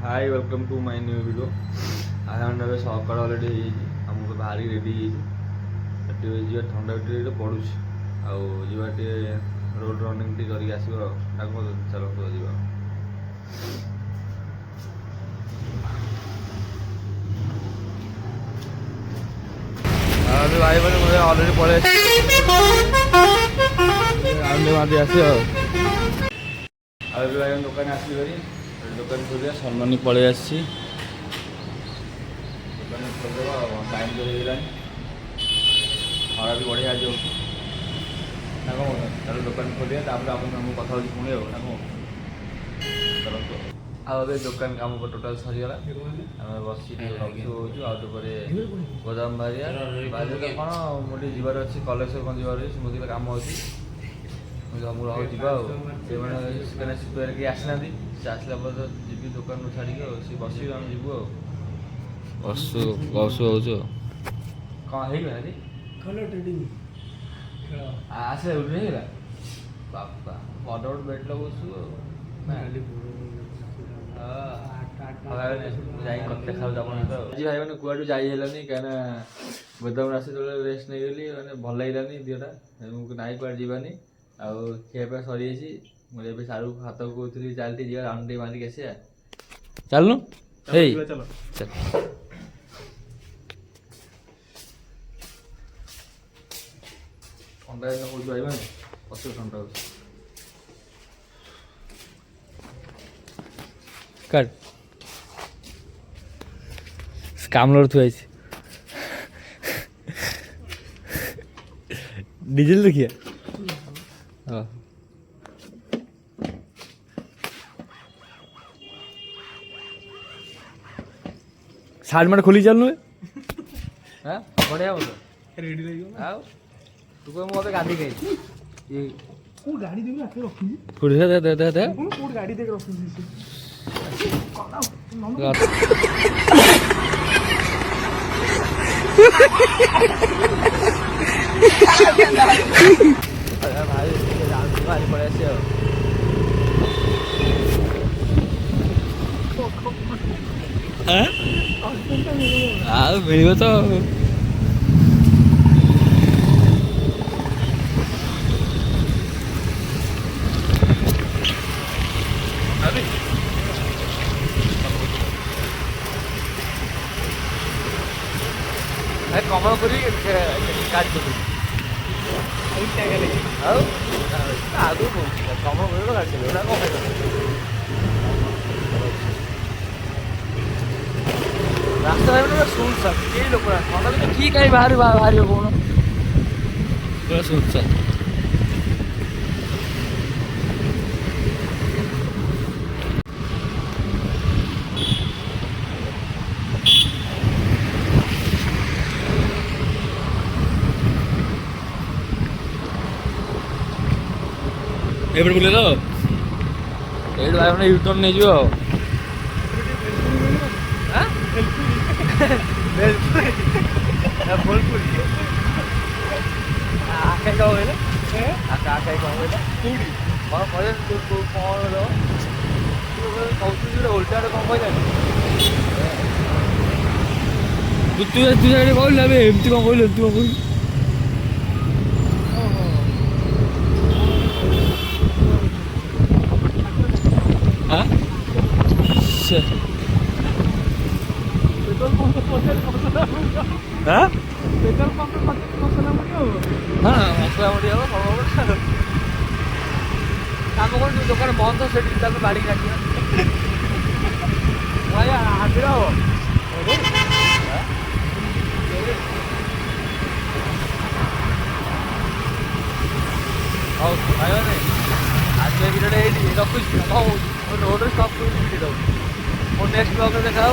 Hi welcome to my new video आज हम सकाल अलरेडी आम बाहरी रेडी जी ठंडा टे पड़ू आगे रोड रनिंग टी करके आसो चलते जा भाई मैंने मुझे अलरेडी पड़े आस भाई दुकान आसली दुकान खोलिया सम्मानी पलि आसी दुकान खोलदेव टाइम तो हो खरा भी बढ़िया आज ना कौन दुकान खोलिया कथा पुणी चलते आए दुकान कम टोटाल सरीगला आम बस गोदाम बाहर कौन मुझे जीवार अच्छी कलेक्शन कौन जीवार मुझे कम अच्छी मुझे जा कि आसना से आसला पर जी दुकान छाड़ी सी बस जीवु बसु बसु हो कौन आसे उठेगा बापा बड़ बड़ बेट लगुचु देखा आज भाई मैंने कुआडू जाइलानी कहीं गोदाम आसे जो रेस्ट नहीं गली मैंने भल लगे दिहटा नाई कुआडे जीवानी आउ खियापा सरी मुझे सारू हाथ को चलती जी राउंड टे मारिक आस चलनु चल ठंडा हो भाई मैंने प्रचुर ठंडा हो कामलर थुआई डीजल देखिए साइड में खोली चलनु हां बढ़िया हो रेडी रहियो आओ तू को मते गाड़ी गई ये को गाड़ी देबे आके रखी थोड़ी दे को गाड़ी दे रखी अरे भाई भारी पड़े से मिल तो कमल करी काट आगु कमल कर रास्ता सुन सब लोग ठीक है बाहर बाहर कौन पूरा सुन एपटे बुले तो ये भाई मैंने यूटर्न नहीं जो उल्टा कौन कहला तू कहल एमती कौन कहल एमती कौन कहल दुकान बंद से बाड़ी रखी हाजिर हम भाई आज भिडियो रखुच्छी रोड स्टप नेक्स्ट ब्लॉग देखा।